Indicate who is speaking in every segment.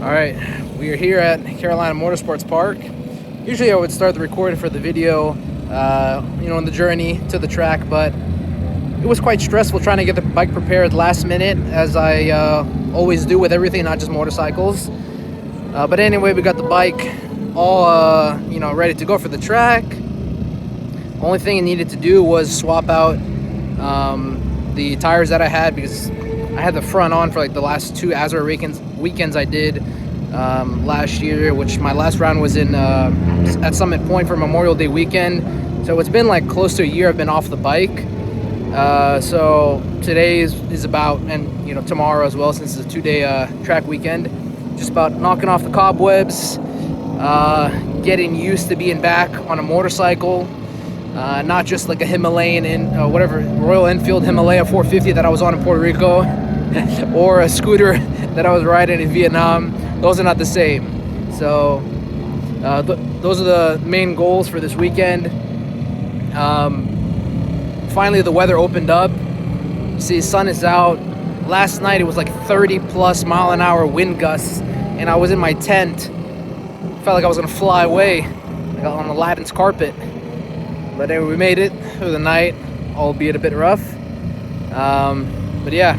Speaker 1: Alright, we are here at Carolina Motorsports Park. Usually I would start the recording for the video, on the journey to the track, but it was quite stressful trying to get the bike prepared last minute, as I always do with everything, not just motorcycles. But anyway, we got the bike all, ready to go for the track. Only thing I needed to do was swap out the tires that I had, because I had the front on for like the last two ASRA weekends I did last year, which my last round was in at Summit Point for Memorial Day weekend. So it's been like close to a year I've been off the bike. So today is about, and tomorrow as well, since it's a 2-day track weekend, just about knocking off the cobwebs, getting used to being back on a motorcycle. Not just like a Himalayan Royal Enfield Himalaya 450 that I was on in Puerto Rico, or a scooter that I was riding in Vietnam. Those are not the same. So those are the main goals for this weekend. Finally, the weather opened up. You see, the sun is out. Last night it was like 30+ mile-an-hour wind gusts, and I was in my tent. Felt like I was gonna fly away, like on Aladdin's carpet. But anyway, we made it through the night, albeit a bit rough. But yeah,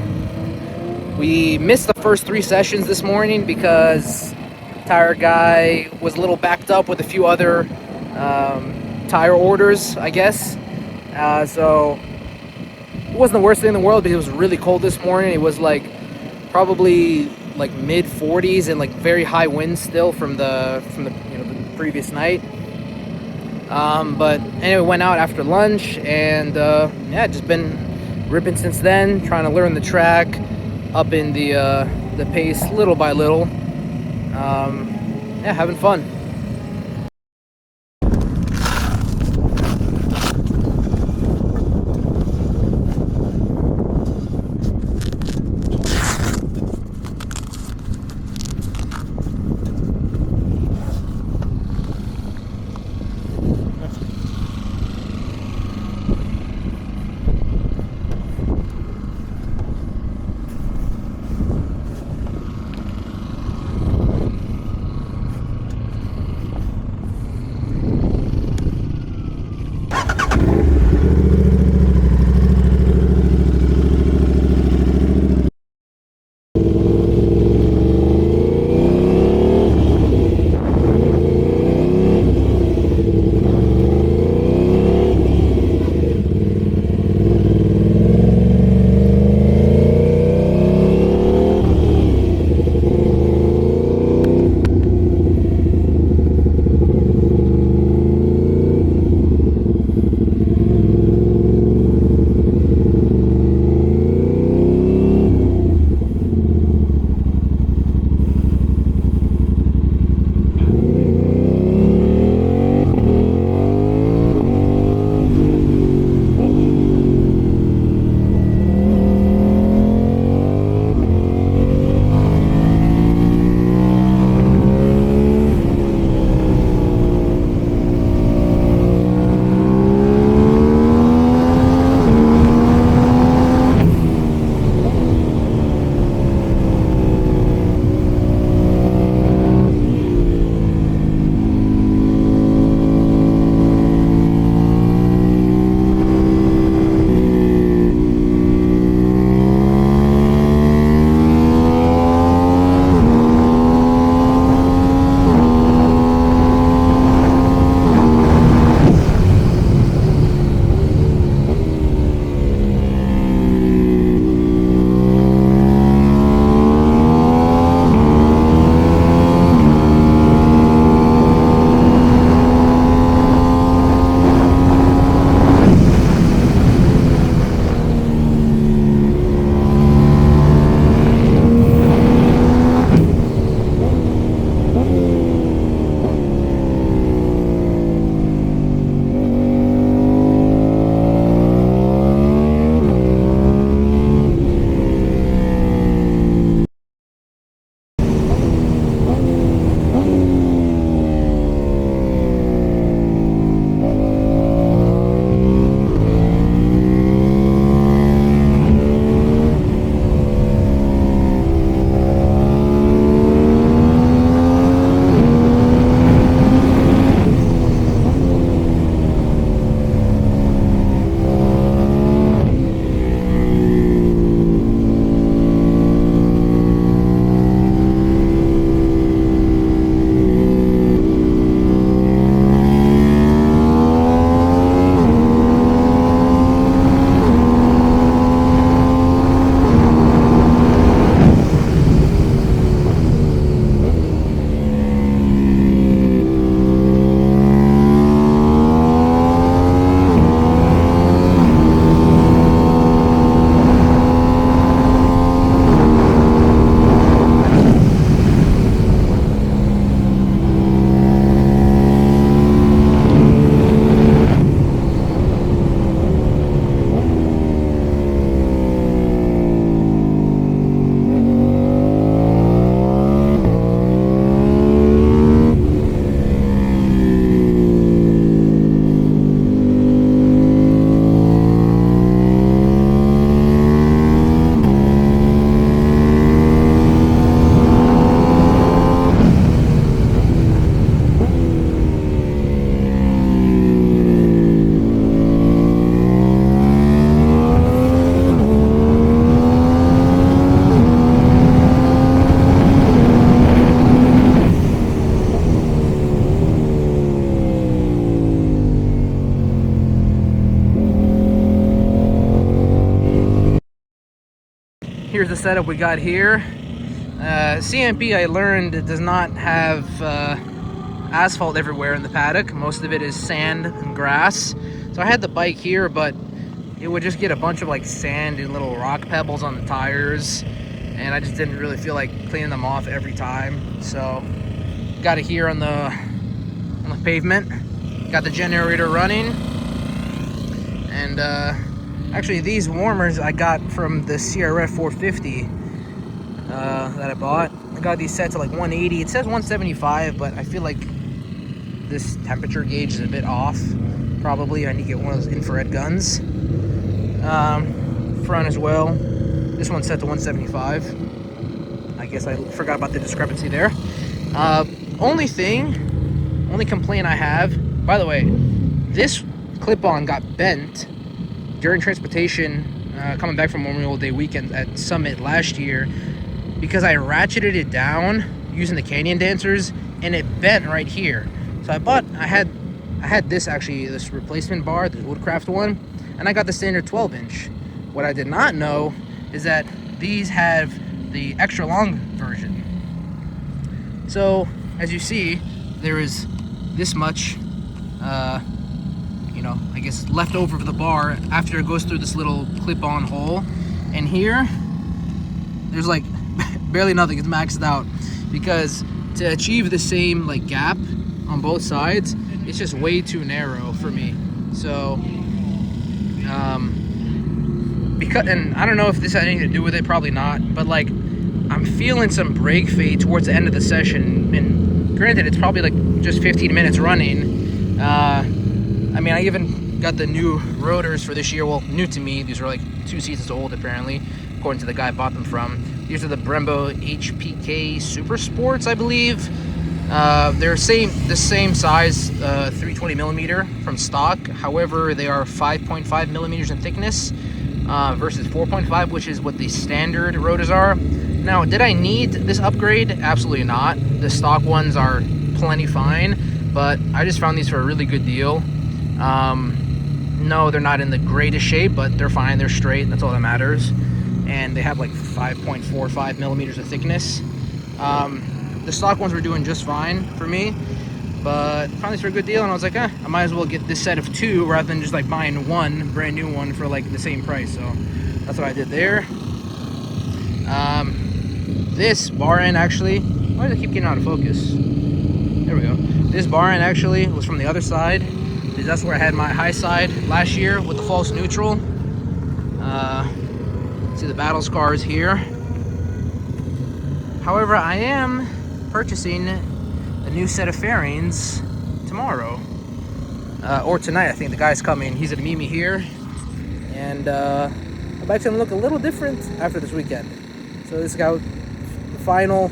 Speaker 1: we missed the first 3 sessions this morning because tire guy was a little backed up with a few other tire orders, I guess. So it wasn't the worst thing in the world, because it was really cold this morning. It was like probably like mid 40s and like very high winds still from the the previous night. But anyway, went out after lunch, and just been ripping since then, trying to learn the track, up in the pace little by little. Having fun. setup we got here. CMP, I learned, it does not have asphalt everywhere in the paddock. Most of it is sand and grass. So I had the bike here, but it would just get a bunch of like sand and little rock pebbles on the tires, and I just didn't really feel like cleaning them off every time. So got it here on the pavement. Got the generator running, and actually these warmers I got from the CRF 450 that I bought. I got these set to like 180. It says 175, but I feel like this temperature gauge is a bit off. Probably I need to get one of those infrared guns. Front as well. This one's set to 175. I guess I forgot about the discrepancy there. Only complaint I have, by the way, this clip-on got bent during transportation coming back from Memorial Day weekend at Summit last year because I ratcheted it down using the Canyon dancers, and it bent right here. So I had this actually, this replacement bar, the Woodcraft one, and I got the standard 12-inch. What I did not know is that these have the extra long version. So as you see, there is this much, I guess left over for the bar after it goes through this little clip-on hole. And here, there's like barely nothing. It's maxed out because to achieve the same like gap on both sides, it's just way too narrow for me. So, and I don't know if this had anything to do with it, probably not, but like I'm feeling some brake fade towards the end of the session, and granted it's probably like just 15 minutes running. I mean, I even got the new rotors for this year. Well, new to me. These are like 2 seasons old apparently, according to the guy I bought them from. These are the Brembo HPK Super Sports, I believe. They're the same size, 320 millimeter from stock. However, they are 5.5 millimeters in thickness versus 4.5, which is what the standard rotors are. Now, did I need this upgrade? Absolutely not. The stock ones are plenty fine, but I just found these for a really good deal. No, they're not in the greatest shape, but they're fine. They're straight. That's all that matters. And they have like 5.45 millimeters of thickness. The stock ones were doing just fine for me, but found these for a good deal, and I was like, I might as well get this set of 2 rather than just like buying one brand new one for like the same price. So that's what I did there. This bar end actually, why does it keep getting out of focus? There we go. This bar end actually was from the other side. That's where I had my high side last year with the false neutral. See the battle scars here. However, I am purchasing a new set of fairings tomorrow. Or tonight, I think. The guy's coming. He's gonna meet me here. And the bike's gonna look a little different after this weekend. So this got the final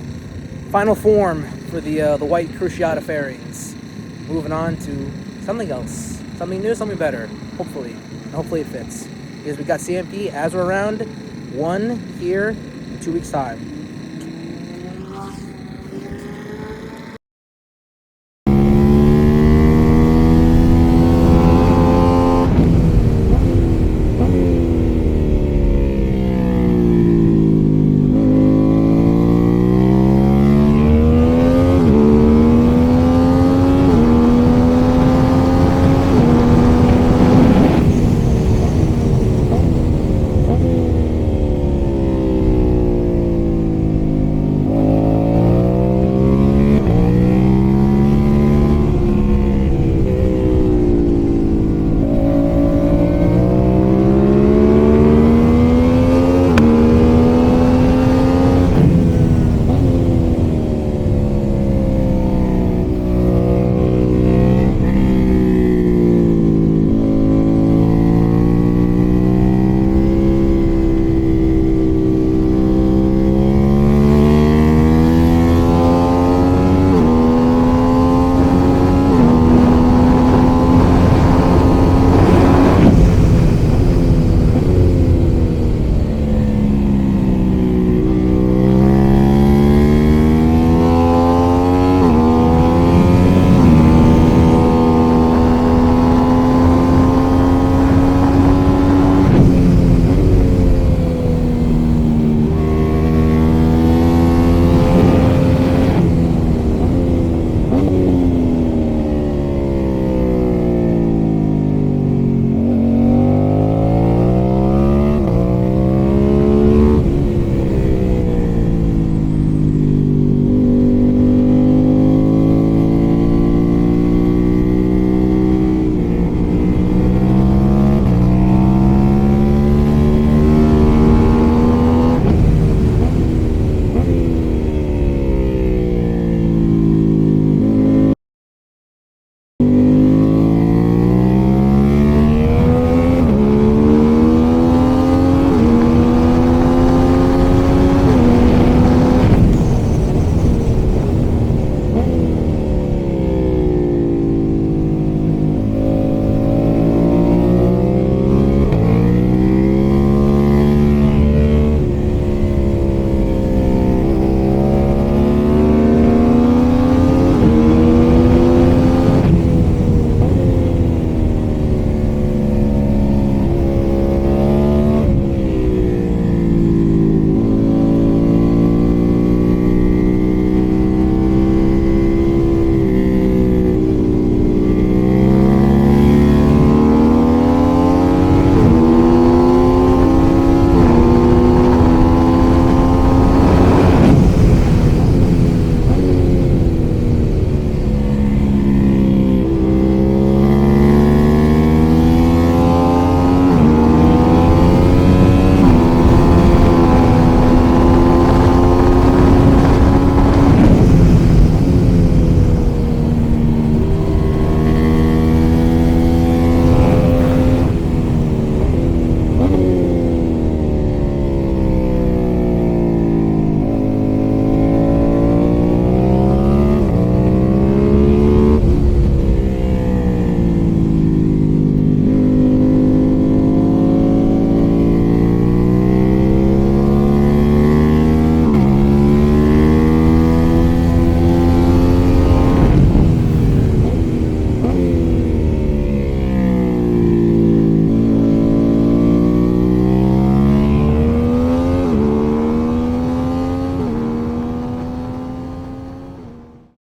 Speaker 1: form for the white Cruciata fairings. Moving on to something else. Something new, something better. Hopefully. And hopefully it fits. Because we got CMP, ASRA round 1 here in 2 weeks' time.